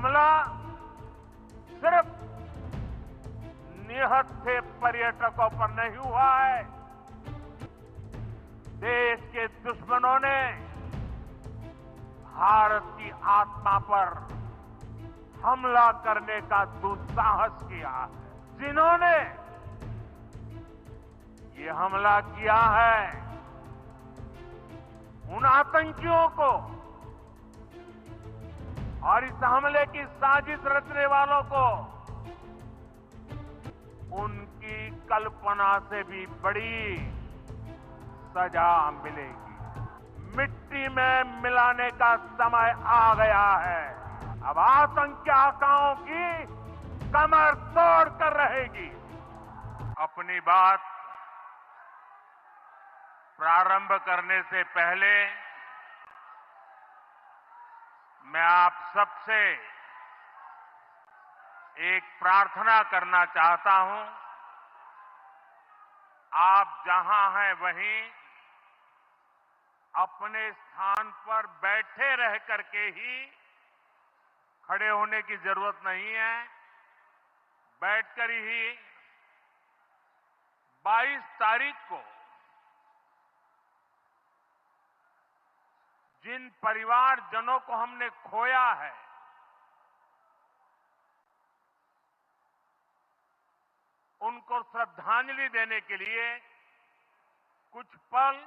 हमला सिर्फ निहत्थे पर्यटकों पर नहीं हुआ है। देश के दुश्मनों ने भारत की आत्मा पर हमला करने का दुस्साहस किया है। जिन्होंने ये हमला किया है, उन आतंकियों को और इस हमले की साजिश रचने वालों को उनकी कल्पना से भी बड़ी सजा मिलेगी। मिट्टी में मिलाने का समय आ गया है। अब आतंकी आकाओं की कमर तोड़ कर रहेगी। अपनी बात प्रारंभ करने से पहले मैं आप सबसे एक प्रार्थना करना चाहता हूं। आप जहां हैं वहीं अपने स्थान पर बैठे रह करके ही, खड़े होने की जरूरत नहीं है, बैठकर ही 22 तारीख को जिन परिवारजनों को हमने खोया है, उनको श्रद्धांजलि देने के लिए कुछ पल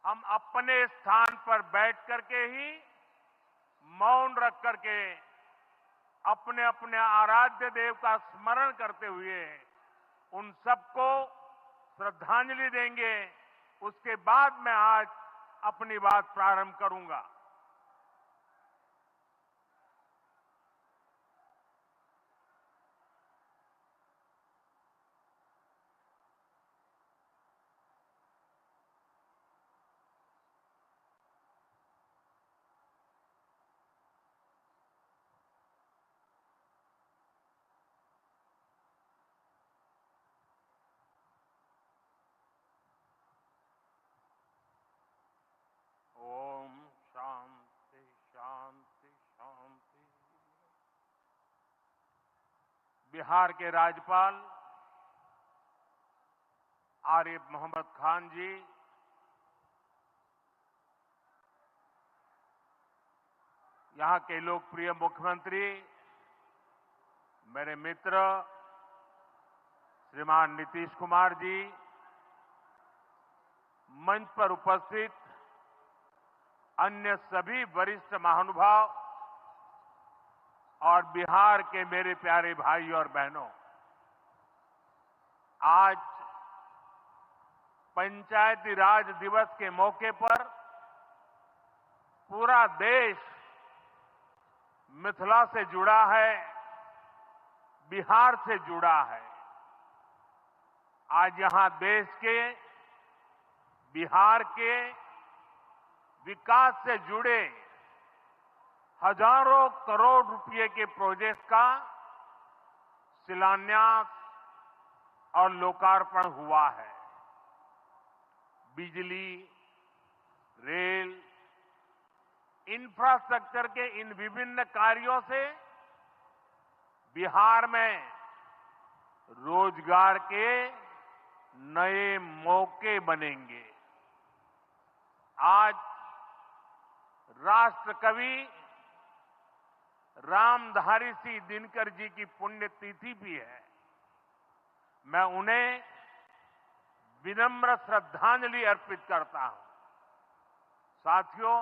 हम अपने स्थान पर बैठ करके ही मौन रख करके अपने अपने आराध्य देव का स्मरण करते हुए उन सबको श्रद्धांजलि देंगे। उसके बाद मैं आज अपनी बात प्रारंभ करूंगा। ओम शांति शांति शांति। बिहार के राज्यपाल आरिफ मोहम्मद खान जी, यहां के लोकप्रिय मुख्यमंत्री मेरे मित्र श्रीमान नीतीश कुमार जी, मंच पर उपस्थित अन्य सभी वरिष्ठ महानुभाव और बिहार के मेरे प्यारे भाई और बहनों, आज पंचायती राज दिवस के मौके पर पूरा देश मिथिला से जुड़ा है, बिहार से जुड़ा है। आज यहां देश के, बिहार के विकास से जुड़े हजारों करोड़ रुपए के प्रोजेक्ट का शिलान्यास और लोकार्पण हुआ है। बिजली, रेल, इंफ्रास्ट्रक्चर के इन विभिन्न कार्यों से बिहार में रोजगार के नए मौके बनेंगे। आज राष्ट्र कवि रामधारी सिंह दिनकर जी की पुण्यतिथि भी है। मैं उन्हें विनम्र श्रद्धांजलि अर्पित करता हूं। साथियों,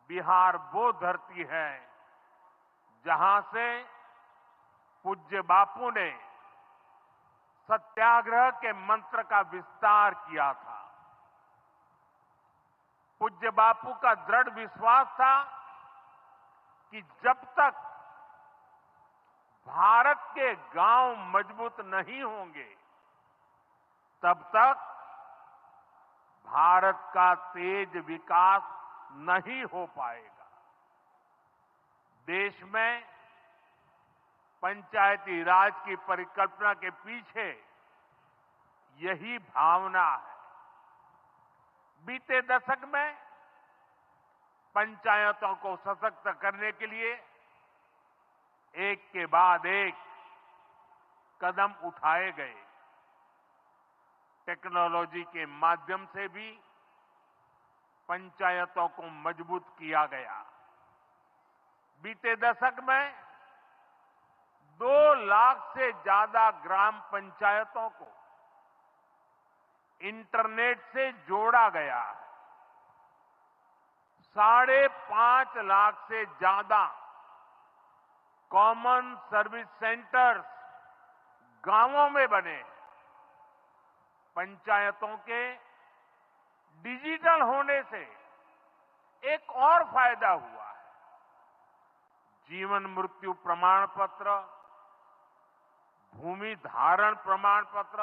बिहार वो धरती है जहां से पूज्य बापू ने सत्याग्रह के मंत्र का विस्तार किया था। पूज्य बापू का दृढ़ विश्वास था कि जब तक भारत के गांव मजबूत नहीं होंगे, तब तक भारत का तेज विकास नहीं हो पाएगा। देश में पंचायती राज की परिकल्पना के पीछे यही भावना है। बीते दशक में पंचायतों को सशक्त करने के लिए एक के बाद एक कदम उठाए गए। टेक्नोलॉजी के माध्यम से भी पंचायतों को मजबूत किया गया। बीते दशक में 2 लाख से ज्यादा ग्राम पंचायतों को इंटरनेट से जोड़ा गया है। 5.5 लाख से ज्यादा कॉमन सर्विस सेंटर्स गांवों में बने हैं। पंचायतों के डिजिटल होने से एक और फायदा हुआ है। जीवन मृत्यु प्रमाण पत्र, भूमि धारण प्रमाण पत्र,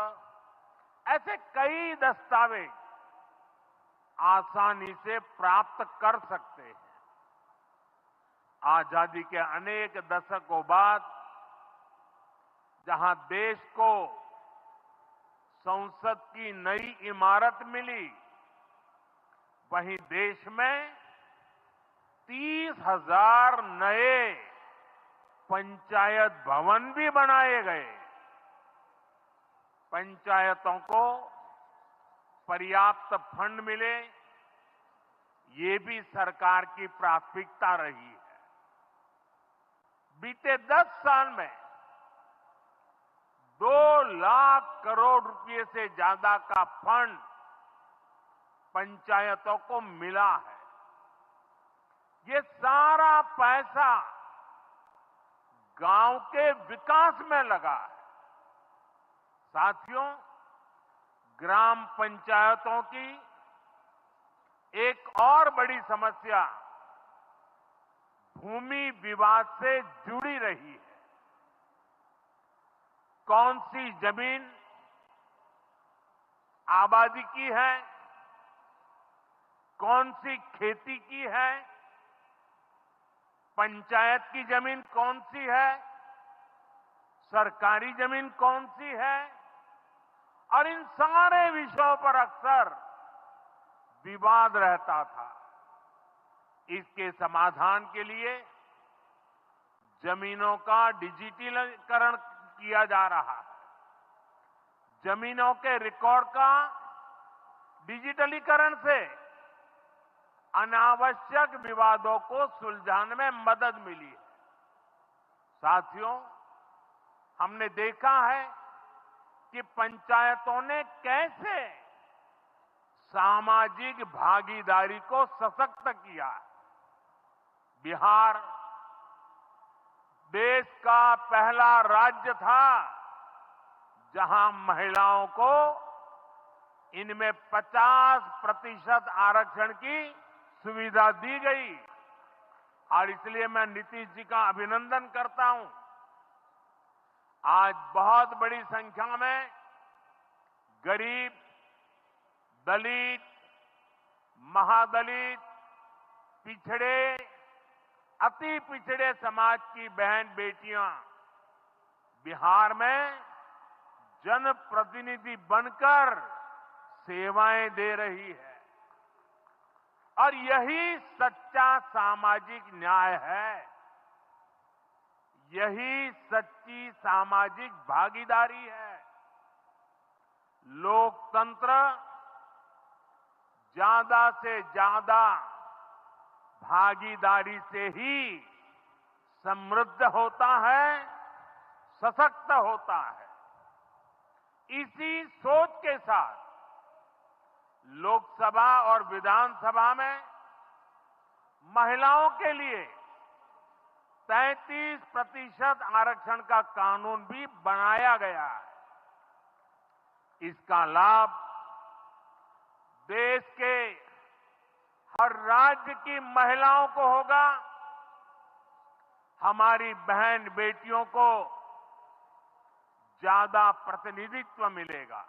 ऐसे कई दस्तावेज आसानी से प्राप्त कर सकते हैं। आजादी के अनेक दशकों बाद जहां देश को संसद की नई इमारत मिली, वहीं देश में 30,000 नए पंचायत भवन भी बनाए गए। पंचायतों को पर्याप्त फंड मिले, ये भी सरकार की प्राथमिकता रही है। बीते 10 साल में 2 लाख करोड़ रुपए से ज्यादा का फंड पंचायतों को मिला है। ये सारा पैसा गांव के विकास में लगा है। साथियों, ग्राम पंचायतों की एक और बड़ी समस्या भूमि विवाद से जुड़ी रही है। कौन सी जमीन आबादी की है, कौन सी खेती की है, पंचायत की जमीन कौन सी है, सरकारी जमीन कौन सी है, और इन सारे विषयों पर अक्सर विवाद रहता था। इसके समाधान के लिए जमीनों का डिजिटलीकरण किया जा रहा है। जमीनों के रिकॉर्ड का डिजिटलीकरण से अनावश्यक विवादों को सुलझाने में मदद मिली है। साथियों, हमने देखा है कि पंचायतों ने कैसे सामाजिक भागीदारी को सशक्त किया। बिहार देश का पहला राज्य था जहां महिलाओं को इनमें 50% आरक्षण की सुविधा दी गई, और इसलिए मैं नीतीश जी का अभिनंदन करता हूं। आज बहुत बड़ी संख्या में गरीब, दलित, महादलित, पिछड़े, अति पिछड़े समाज की बहन बेटियां बिहार में जनप्रतिनिधि बनकर सेवाएं दे रही है, और यही सच्चा सामाजिक न्याय है। यही सच्ची सामाजिक भागीदारी है। लोकतंत्र ज्यादा से ज्यादा भागीदारी से ही समृद्ध होता है, सशक्त होता है। इसी सोच के साथ लोकसभा और विधानसभा में महिलाओं के लिए 33% आरक्षण का कानून भी बनाया गया है। इसका लाभ देश के हर राज्य की महिलाओं को होगा। हमारी बहन बेटियों को ज्यादा प्रतिनिधित्व मिलेगा।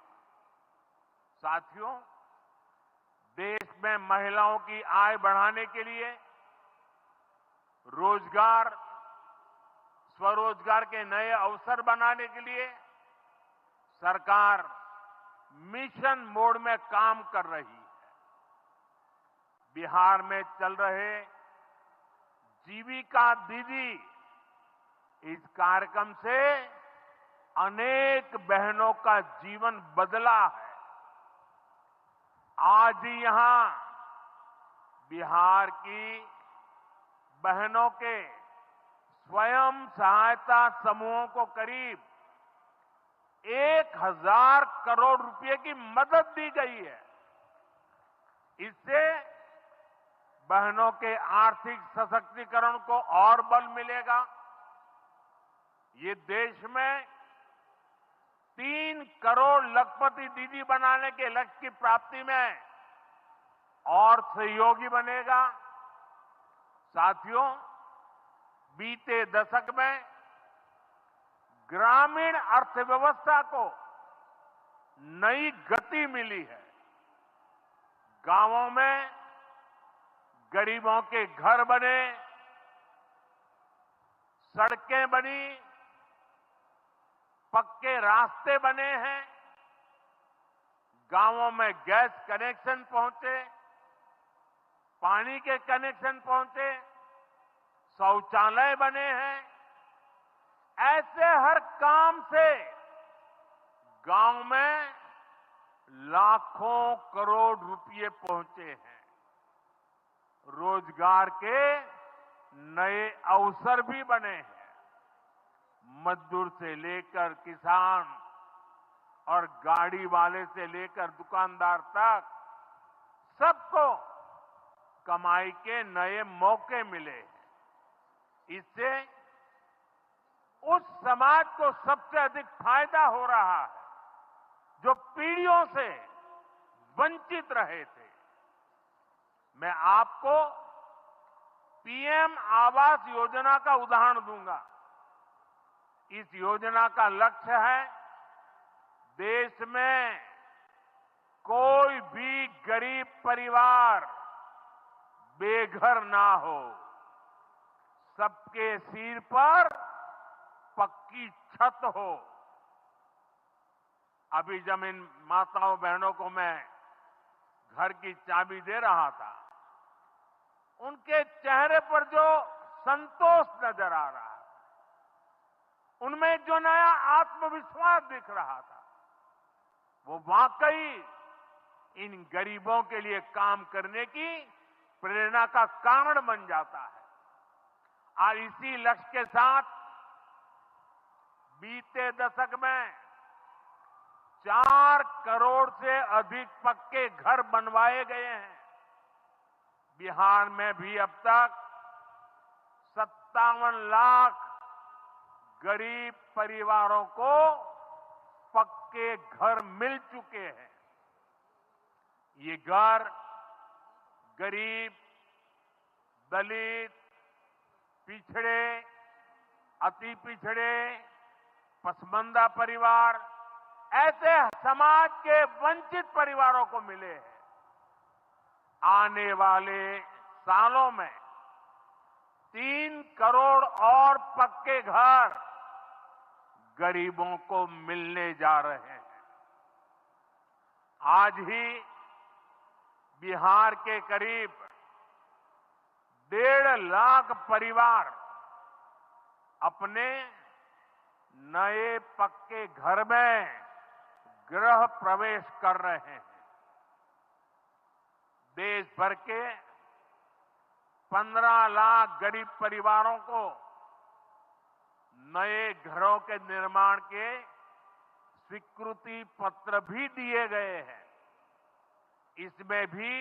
साथियों, देश में महिलाओं की आय बढ़ाने के लिए रोजगार, स्वरोजगार के नए अवसर बनाने के लिए सरकार मिशन मोड में काम कर रही है। बिहार में चल रहे जीविका दीदी इस कार्यक्रम से अनेक बहनों का जीवन बदला है। आज ही यहां बिहार की बहनों के स्वयं सहायता समूहों को करीब 1000 करोड़ रुपए की मदद दी गई है। इससे बहनों के आर्थिक सशक्तिकरण को और बल मिलेगा। ये देश में 3 करोड़ लखपति दीदी बनाने के लक्ष्य की प्राप्ति में और सहयोगी बनेगा। साथियों, बीते दशक में ग्रामीण अर्थव्यवस्था को नई गति मिली है। गांवों में गरीबों के घर बने, सड़कें बनी, पक्के रास्ते बने हैं, गांवों में गैस कनेक्शन पहुंचे, पानी के कनेक्शन पहुंचे, शौचालय बने हैं। ऐसे हर काम से गांव में लाखों करोड़ रुपए पहुंचे हैं। रोजगार के नए अवसर भी बने हैं। मजदूर से लेकर किसान और गाड़ी वाले से लेकर दुकानदार तक सबको कमाई के नए मौके मिले हैं। इससे उस समाज को सबसे अधिक फायदा हो रहा है जो पीढ़ियों से वंचित रहे थे। मैं आपको पीएम आवास योजना का उदाहरण दूंगा। इस योजना का लक्ष्य है देश में कोई भी गरीब परिवार बेघर ना हो, सबके सिर पर पक्की छत हो। अभी जब इन माताओं बहनों को मैं घर की चाबी दे रहा था, उनके चेहरे पर जो संतोष नजर आ रहा था, उनमें जो नया आत्मविश्वास दिख रहा था, वो वाकई इन गरीबों के लिए काम करने की प्रेरणा का कारण बन जाता है। और इसी लक्ष्य के साथ बीते दशक में 4 करोड़ से अधिक पक्के घर बनवाए गए हैं। बिहार में भी अब तक 57 लाख गरीब परिवारों को पक्के घर मिल चुके हैं। ये घर गरीब, दलित, पिछड़े, अति पिछड़े, पसमानदा परिवार, ऐसे समाज के वंचित परिवारों को मिले हैं। आने वाले सालों में 3 करोड़ और पक्के घर गरीबों को मिलने जा रहे हैं। आज ही बिहार के करीब 1.5 लाख परिवार अपने नए पक्के घर में गृह प्रवेश कर रहे हैं। देश भर के 15 लाख गरीब परिवारों को नए घरों के निर्माण के स्वीकृति पत्र भी दिए गए हैं। इसमें भी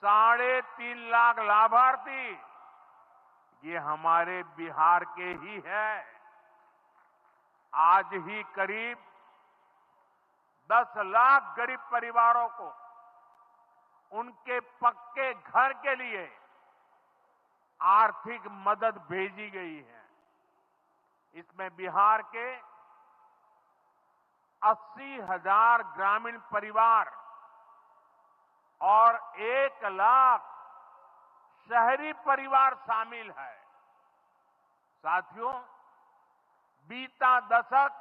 3.5 लाख लाभार्थी ये हमारे बिहार के ही हैं। आज ही करीब 10 लाख गरीब परिवारों को उनके पक्के घर के लिए आर्थिक मदद भेजी गई है। इसमें बिहार के 80,000 ग्रामीण परिवार और 1 लाख शहरी परिवार शामिल है। साथियों, बीता दशक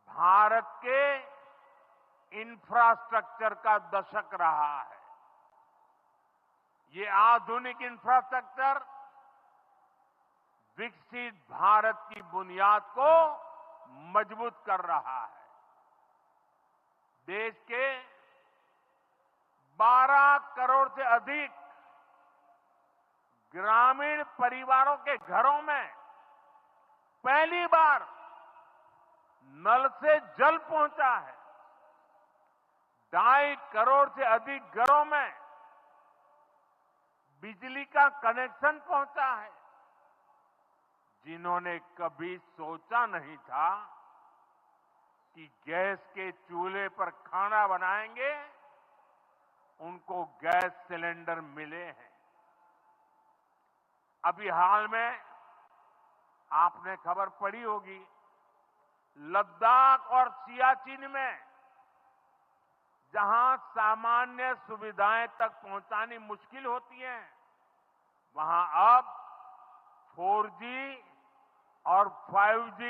भारत के इंफ्रास्ट्रक्चर का दशक रहा है। ये आधुनिक इंफ्रास्ट्रक्चर विकसित भारत की बुनियाद को मजबूत कर रहा है। देश के 12 करोड़ से अधिक ग्रामीण परिवारों के घरों में पहली बार नल से जल पहुंचा है। 2.5 करोड़ से अधिक घरों में बिजली का कनेक्शन पहुंचा है। जिन्होंने कभी सोचा नहीं था कि गैस के चूल्हे पर खाना बनाएंगे, उनको गैस सिलेंडर मिले हैं। अभी हाल में आपने खबर पढ़ी होगी, लद्दाख और सियाचिन में जहां सामान्य सुविधाएं तक पहुंचानी मुश्किल होती है, वहां अब 4G और 5G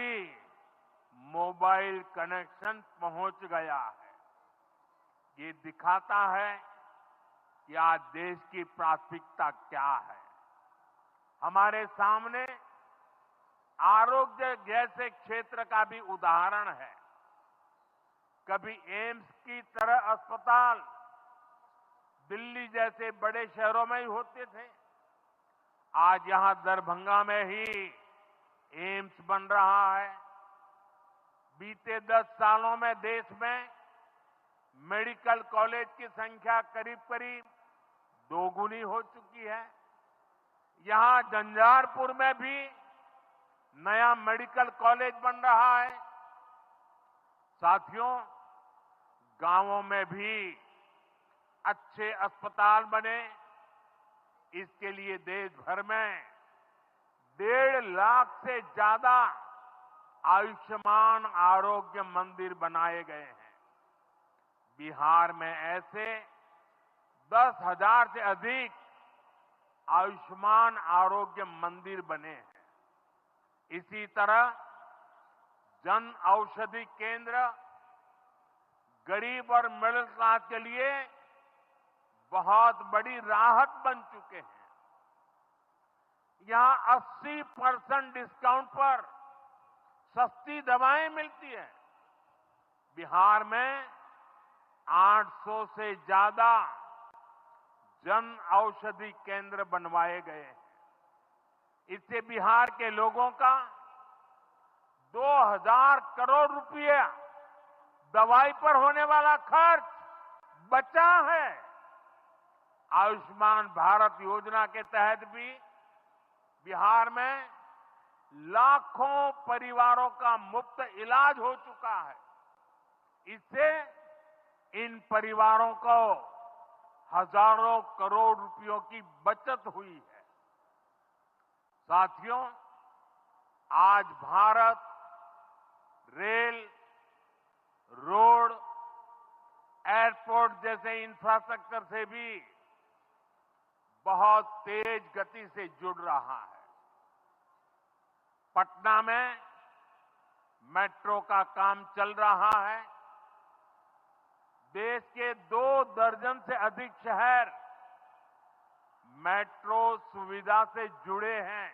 मोबाइल कनेक्शन पहुंच गया है। ये दिखाता है कि आज देश की प्राथमिकता क्या है। हमारे सामने आरोग्य जैसे क्षेत्र का भी उदाहरण है। कभी एम्स की तरह अस्पताल दिल्ली जैसे बड़े शहरों में ही होते थे, आज यहां दरभंगा में ही एम्स बन रहा है। बीते 10 सालों में देश में मेडिकल कॉलेज की संख्या करीब करीब 2 गुनी हो चुकी है। यहां झंझारपुर में भी नया मेडिकल कॉलेज बन रहा है। साथियों, गांवों में भी अच्छे अस्पताल बने, इसके लिए देश भर में 1.5 लाख से ज्यादा आयुष्मान आरोग्य मंदिर बनाए गए हैं। बिहार में ऐसे 10,000 से अधिक आयुष्मान आरोग्य मंदिर बने हैं। इसी तरह जन औषधि केंद्र गरीब और मिडिल क्लास के लिए बहुत बड़ी राहत बन चुके हैं। यहां 80% डिस्काउंट पर सस्ती दवाएं मिलती है। बिहार में 800 से ज्यादा जन औषधि केंद्र बनवाए गए हैं। इससे बिहार के लोगों का 2,000 करोड़ रुपया दवाई पर होने वाला खर्च बचा है। आयुष्मान भारत योजना के तहत भी बिहार में लाखों परिवारों का मुफ्त इलाज हो चुका है। इससे इन परिवारों को हजारों करोड़ रुपयों की बचत हुई है। साथियों, आज भारत रेल, रोड, एयरपोर्ट जैसे इंफ्रास्ट्रक्चर से भी बहुत तेज गति से जुड़ रहा है। पटना में मेट्रो का काम चल रहा है। देश के 2 दर्जन से अधिक शहर मेट्रो सुविधा से जुड़े हैं।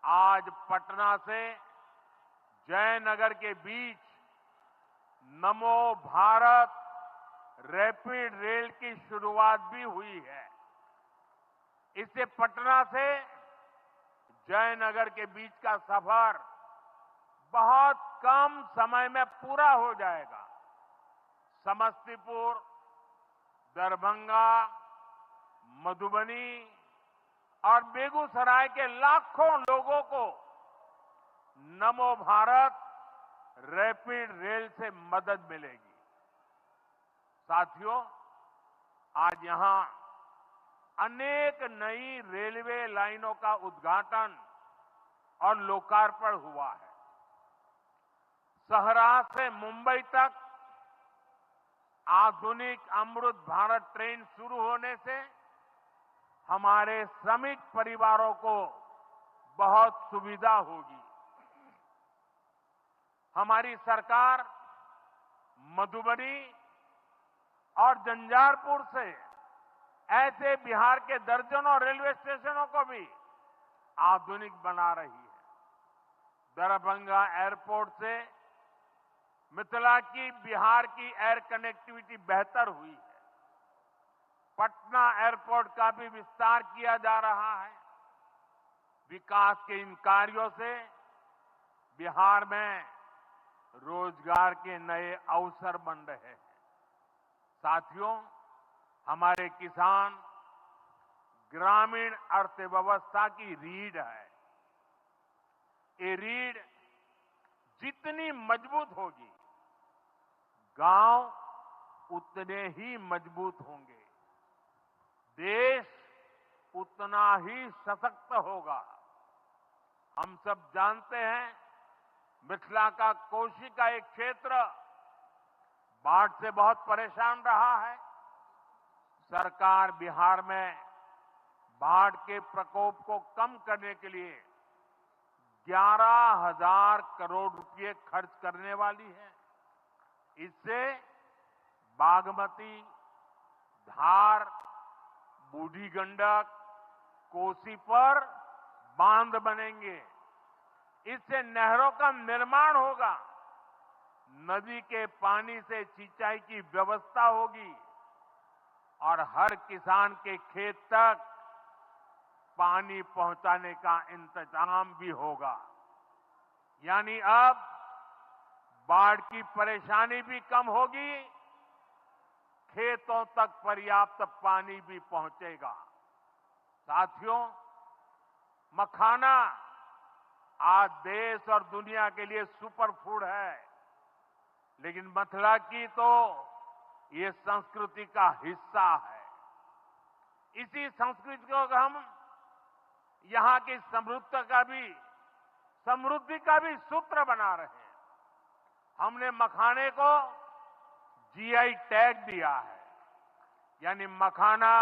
आज पटना से जयनगर के बीच नमो भारत रैपिड रेल की शुरुआत भी हुई है। इससे पटना से जयनगर के बीच का सफर बहुत कम समय में पूरा हो जाएगा। समस्तीपुर, दरभंगा, मधुबनी और बेगूसराय के लाखों लोगों को नमो भारत रैपिड रेल से मदद मिलेगी। साथियों, आज यहां अनेक नई रेलवे लाइनों का उद्घाटन और लोकार्पण हुआ है। सहरा से मुंबई तक आधुनिक अमृत भारत ट्रेन शुरू होने से हमारे श्रमिक परिवारों को बहुत सुविधा होगी। हमारी सरकार मधुबनी और झंझारपुर से ऐसे बिहार के दर्जनों रेलवे स्टेशनों को भी आधुनिक बना रही है। दरभंगा एयरपोर्ट से मिथिला की बिहार की एयर कनेक्टिविटी बेहतर हुई है। पटना एयरपोर्ट का भी विस्तार किया जा रहा है। विकास के इन कार्यों से बिहार में रोजगार के नए अवसर बन रहे हैं। साथियों, हमारे किसान ग्रामीण अर्थव्यवस्था की रीढ़ है। ये रीढ़ जितनी मजबूत होगी, गांव उतने ही मजबूत होंगे, देश उतना ही सशक्त होगा। हम सब जानते हैं, मिथिला का कोशी का एक क्षेत्र बाढ़ से बहुत परेशान रहा है। सरकार बिहार में बाढ़ के प्रकोप को कम करने के लिए 11,000 करोड़ रुपए खर्च करने वाली है। इससे बागमती, धार, बूढ़ी गंडक, कोसी पर बांध बनेंगे। इससे नहरों का निर्माण होगा, नदी के पानी से सिंचाई की व्यवस्था होगी और हर किसान के खेत तक पानी पहुंचाने का इंतजाम भी होगा। यानी अब बाढ़ की परेशानी भी कम होगी, खेतों तक पर्याप्त पानी भी पहुंचेगा। साथियों, मखाना आज देश और दुनिया के लिए सुपर फूड है, लेकिन मिथिला की तो ये संस्कृति का हिस्सा है। इसी संस्कृति को हम यहां की समृद्धि का भी सूत्र बना रहे हैं। हमने मखाने को जीआई टैग दिया है, यानी मखाना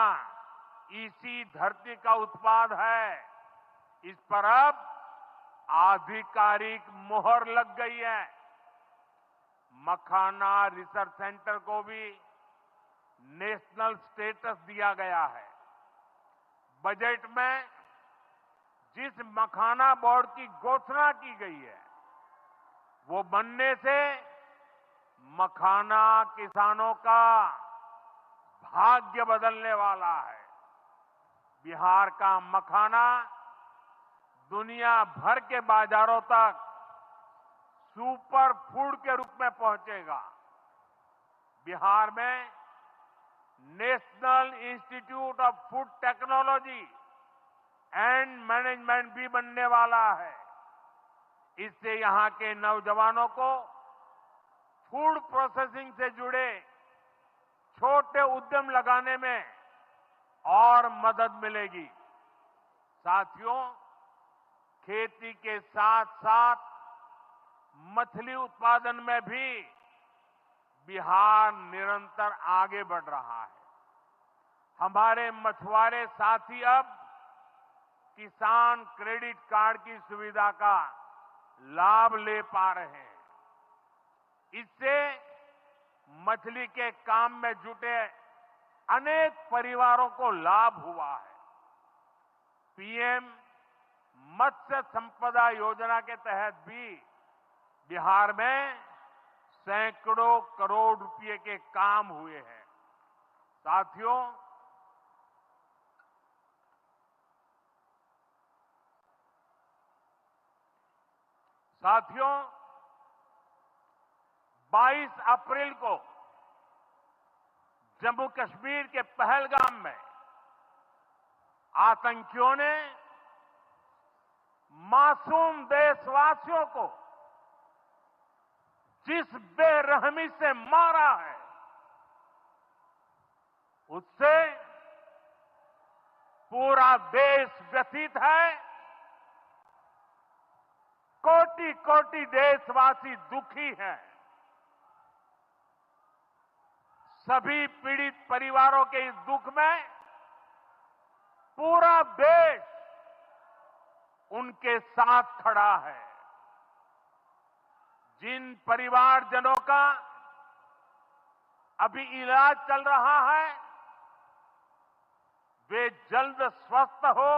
इसी धरती का उत्पाद है। इस पर अब आधिकारिक मोहर लग गई है। मखाना रिसर्च सेंटर को भी नेशनल स्टेटस दिया गया है। बजट में जिस मखाना बोर्ड की घोषणा की गई है, वो बनने से मखाना किसानों का भाग्य बदलने वाला है। बिहार का मखाना दुनिया भर के बाजारों तक सुपर फूड के रूप में पहुंचेगा। बिहार में national institute of food technology and management भी बनने वाला है। इससे यहां के नौजवानों को फूड प्रोसेसिंग से जुड़े छोटे उद्यम लगाने में और मदद मिलेगी। साथियों, खेती के साथ साथ मछली उत्पादन में भी बिहार निरंतर आगे बढ़ रहा है। हमारे मछुआरे साथी अब किसान क्रेडिट कार्ड की सुविधा का लाभ ले पा रहे हैं। इससे मछली के काम में जुटे अनेक परिवारों को लाभ हुआ है। पीएम मत्स्य संपदा योजना के तहत भी बिहार में सैकड़ों करोड़ रुपए के काम हुए हैं। साथियों, साथियों 22 अप्रैल को जम्मू कश्मीर के पहलगाम में आतंकियों ने मासूम देशवासियों को जिस बेरहमी से मारा है, उससे पूरा देश व्यथित है। कोटि कोटि देशवासी दुखी हैं। सभी पीड़ित परिवारों के इस दुख में पूरा देश उनके साथ खड़ा है। जिन परिवारजनों का अभी इलाज चल रहा है, वे जल्द स्वस्थ हो,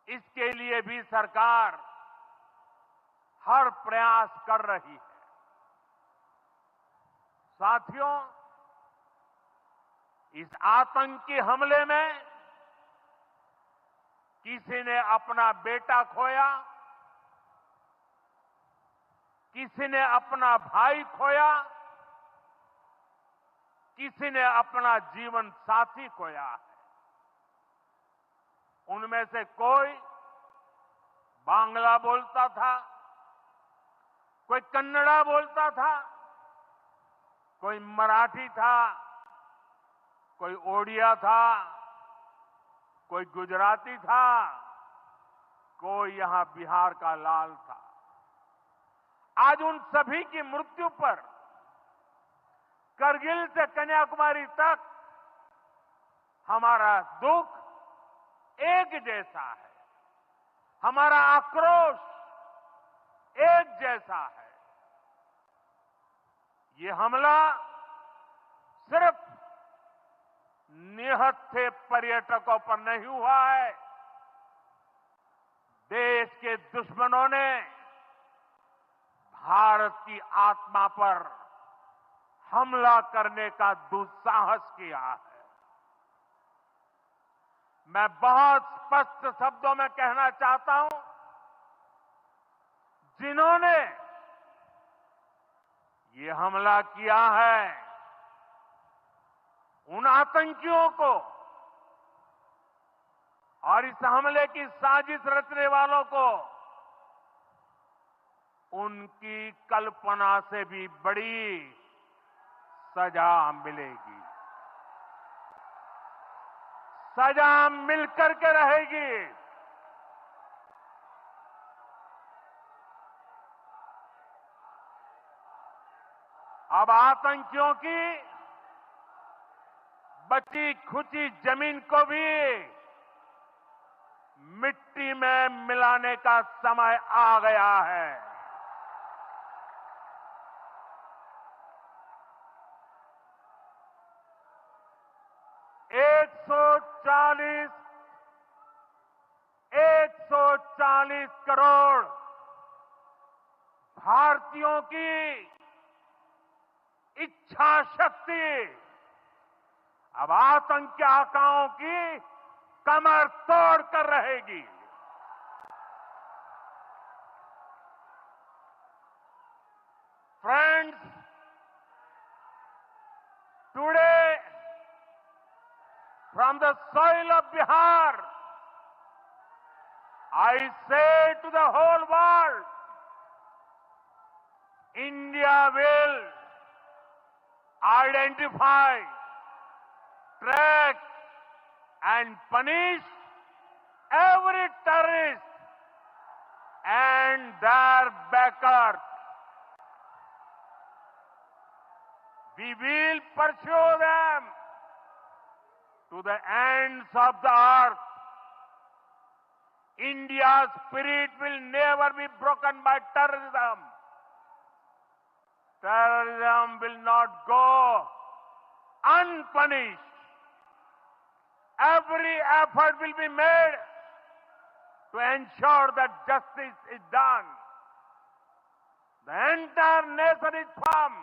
इसके लिए भी सरकार हर प्रयास कर रही है। साथियों, इस आतंकी हमले में किसी ने अपना बेटा खोया, किसी ने अपना भाई खोया, किसी ने अपना जीवन साथी खोया है। उनमें से कोई बांग्ला बोलता था, कोई कन्नड़ा बोलता था, कोई मराठी था, कोई ओडिया था, कोई गुजराती था, कोई यहां बिहार का लाल था। आज उन सभी की मृत्यु पर करगिल से कन्याकुमारी तक हमारा दुख एक जैसा है, हमारा आक्रोश एक जैसा है। ये हमला सिर्फ निहत्थे पर्यटकों पर नहीं हुआ है, देश के दुश्मनों ने भारत की आत्मा पर हमला करने का दुस्साहस किया है। मैं बहुत स्पष्ट शब्दों में कहना चाहता हूं, जिन्होंने ये हमला किया है, उन आतंकियों को और इस हमले की साजिश रचने वालों को उनकी कल्पना से भी बड़ी सजा मिलेगी। सजा मिलकर के रहेगी। अब आतंकियों की बची खुची जमीन को भी मिट्टी में मिलाने का समय आ गया है। एक सौ चालीस करोड़ भारतीयों की इच्छा शक्ति अब आतंकी आकाओं की कमर तोड़ कर रहेगी। Friends, today from the soil of Bihar, I say to the whole world, India will identify, track and punish every terrorist and their backers. We will pursue them to the ends of the earth. India's spirit will never be broken by terrorism. Terrorism will not go unpunished. Every effort will be made to ensure that justice is done. The entire nation is firm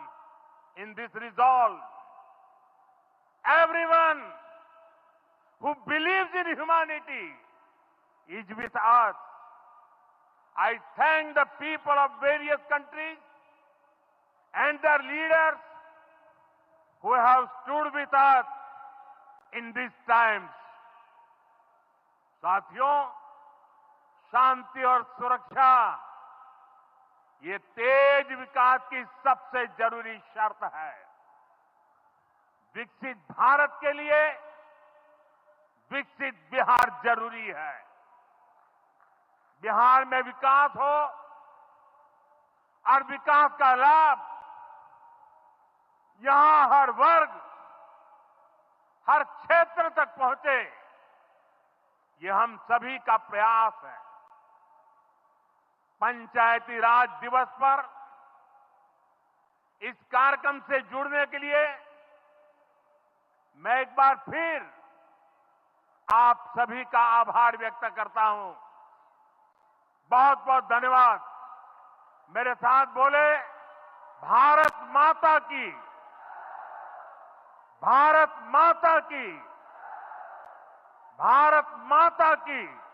in this resolve. Everyone who believes in humanity is with us. I thank the people of various countries and their leaders who have stood with us in these times. साथियों, शांति और सुरक्षा ये तेज विकास की सबसे जरूरी शर्त है। विकसित भारत के लिए विकसित बिहार जरूरी है। बिहार में विकास हो और विकास का लाभ यहां हर वर्ग, हर क्षेत्र तक पहुंचे, ये हम सभी का प्रयास है। पंचायती राज दिवस पर इस कार्यक्रम से जुड़ने के लिए मैं एक बार फिर आप सभी का आभार व्यक्त करता हूं। बहुत बहुत धन्यवाद। मेरे साथ बोले, भारत माता की, भारत माता की, भारत माता की।